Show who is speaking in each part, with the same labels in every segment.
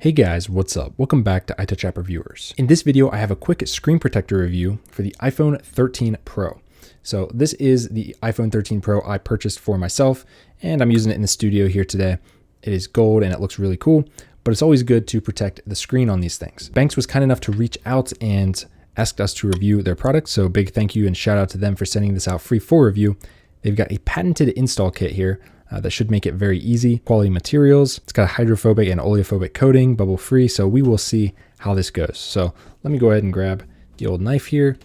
Speaker 1: Hey guys, what's up? Welcome back to Untitled Chapter viewers. In this video, I have a quick screen protector review for the iPhone 13 Pro. So this is the iPhone 13 Pro I purchased for myself, and I'm using it in the studio here today. It is gold and it looks really cool, but it's always good to protect the screen on these things. Benks was kind enough to reach out and asked us to review their product, so big thank you and shout out to them for sending this out free for review. They've got a patented install kit here that should make it very easy. Quality materials. It's got a hydrophobic and oleo-phobic coating, bubble free. So we will see how this goes. So let me go ahead and grab the old knife here,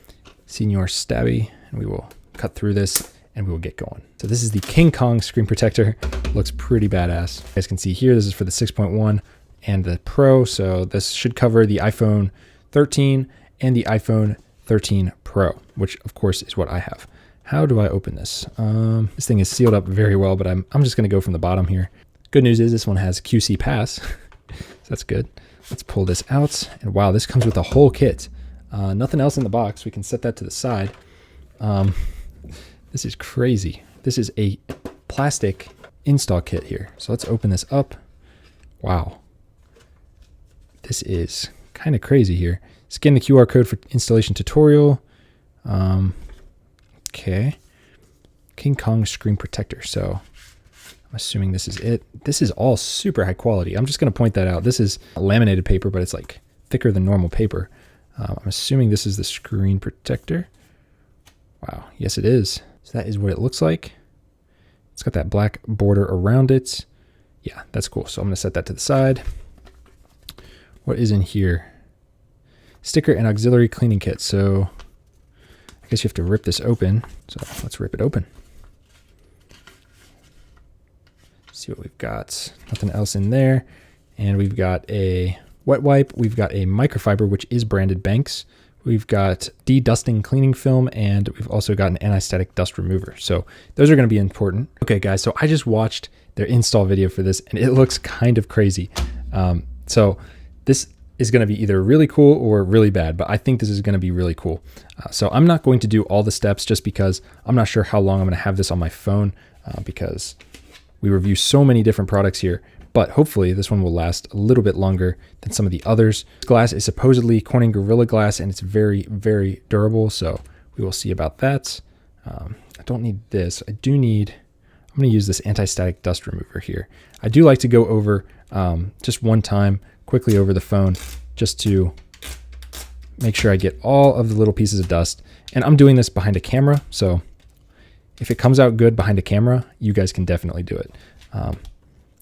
Speaker 1: Senior Stabby, and we will cut through this and we will get going. So this is the King Kong screen protector. Looks pretty badass. You guys can see here, this is for the 6.1 and the Pro. So this should cover the iPhone 13 and the iPhone 13 Pro, which of course is what I have. How do I open this? This thing is sealed up very well, but I'm just going to go from the bottom here. Good news is this one has QC pass, so that's good. Let's pull this out, and wow, this comes with a whole kit. Nothing else in the box. We can set that to the side. This is crazy. This is a plastic install kit here. So let's open this up. Wow. This is kind of crazy here. Scan the QR code for installation tutorial. Okay, King Kong screen protector. So I'm assuming this is it. This is all super high quality. I'm just going to point that out. This is laminated paper, but it's like thicker than normal paper. I'm assuming this is the screen protector. Wow. Yes, it is. So that is what it looks like. It's got that black border around it. Yeah, that's cool. So I'm going to set that to the side. What is in here? Sticker and auxiliary cleaning kit. So I guess you have to rip this open. So let's rip it open. See what we've got. Nothing else in there. And we've got a wet wipe. We've got a microfiber, which is branded Benks. We've got de-dusting cleaning film, and we've also got an anti-static dust remover. So those are going to be important. Okay, guys, so I just watched their install video for this, and it looks kind of crazy. So this is going to be either really cool or really bad, but I think this is going to be really cool. So I'm not going to do all the steps just because I'm not sure how long I'm going to have this on my phone because we review so many different products here, but hopefully this one will last a little bit longer than some of the others. This glass is supposedly Corning Gorilla Glass and it's very, very durable. So we will see about that. I don't need this. I'm going to use this anti-static dust remover here. I do like to go over just one time quickly over the phone just to make sure I get all of the little pieces of dust. And I'm doing this behind a camera, so if it comes out good behind a camera, you guys can definitely do it.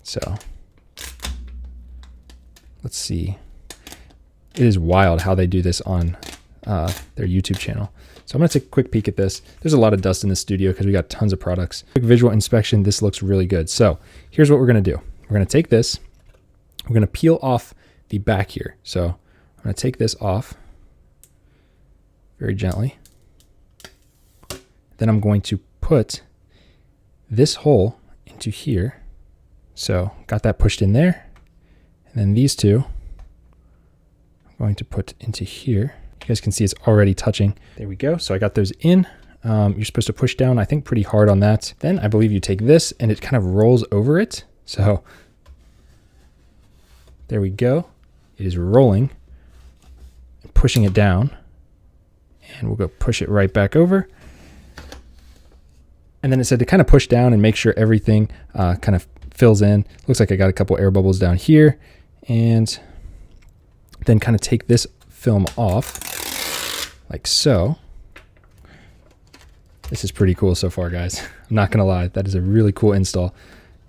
Speaker 1: So let's see. It is wild how they do this on their YouTube channel. So I'm going to take a quick peek at this. There's a lot of dust in the studio because we got tons of products. Quick visual inspection. This looks really good. So here's what we're going to do. We're going to take this. We're going to peel off the back here. So I'm going to take this off very gently. Then I'm going to put this hole into here. So got that pushed in there. And then these two I'm going to put into here. You guys can see it's already touching. There we go. So I got those in. You're supposed to push down, I think, pretty hard on that. Then I believe you take this and it kind of rolls over it. So there we go. It is rolling and pushing it down. And we'll go push it right back over. And then it said to kind of push down and make sure everything kind of fills in. Looks like I got a couple air bubbles down here. And then kind of take this film off like so. This is pretty cool so far, guys. I'm not going to lie. That is a really cool install.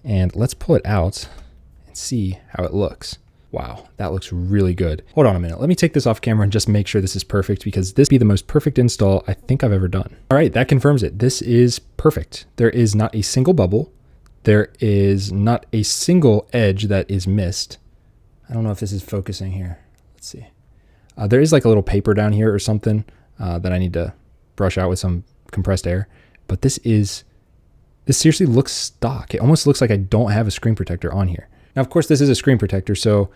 Speaker 1: And let's pull it out and see how it looks. Wow, that looks really good. Hold on a minute. Let me take this off camera and just make sure this is perfect because this be the most perfect install I think I've ever done. All right, that confirms it. This is perfect. There is not a single bubble. There is not a single edge that is missed. I don't know if this is focusing here. Let's see. There is like a little paper down here or something that I need to brush out with some compressed air. But this seriously looks stock. It almost looks like I don't have a screen protector on here. Now, of course, this is a screen protector, so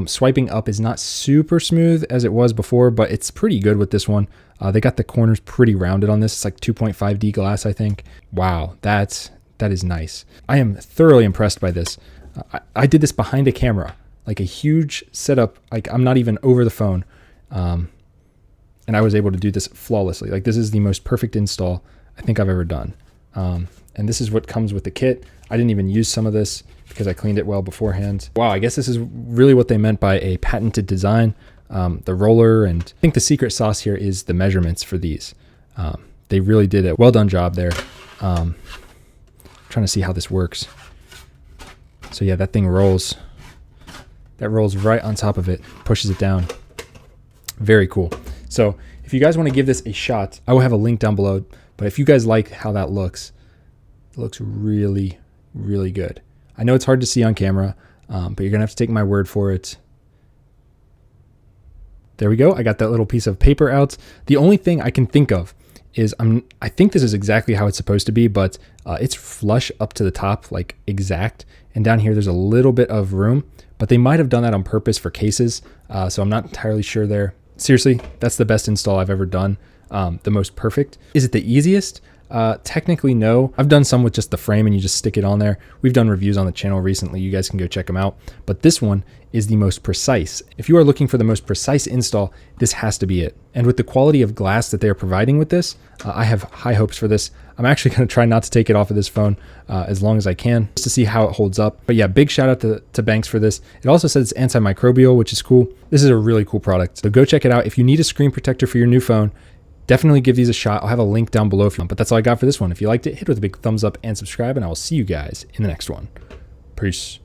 Speaker 1: swiping up is not super smooth as it was before, but it's pretty good with this one. They got the corners pretty rounded on this. It's like 2.5D glass, I think. Wow, that is nice. I am thoroughly impressed by this. I did this behind a camera. like a huge setup. Like I'm not even over the phone. And I was able to do this flawlessly. Like this is the most perfect install I think I've ever done. And this is what comes with the kit. I didn't even use some of this because I cleaned it well beforehand. Wow, I guess this is really what they meant by a patented design. The roller, and I think the secret sauce here is the measurements for these. They really did a well done job there. Trying to see how this works. So yeah, that thing rolls. That rolls right on top of it, pushes it down. Very cool. So if you guys want to give this a shot, I will have a link down below. But if you guys like how that looks, it looks really, really good. I know it's hard to see on camera, but you're gonna have to take my word for it. There we go. I got that little piece of paper out. The only thing I can think of is I think this is exactly how it's supposed to be, but it's flush up to the top, like exact. And down here, there's a little bit of room, but they might have done that on purpose for cases. So I'm not entirely sure there. Seriously, that's the best install I've ever done. The most perfect. Is it the easiest? Technically, no. I've done some with just the frame and you just stick it on there. We've done reviews on the channel recently. You guys can go check them out. But this one is the most precise. If you are looking for the most precise install, this has to be it. And with the quality of glass that they are providing with this, I have high hopes for this. I'm actually going to try not to take it off of this phone as long as I can, just to see how it holds up. But yeah, big shout out to Benks for this. It also says it's antimicrobial, which is cool. This is a really cool product. So go check it out. If you need a screen protector for your new phone, definitely give these a shot. I'll have a link down below if you want. But that's all I got for this one. If you liked it, hit it with a big thumbs up and subscribe, and I will see you guys in the next one. Peace.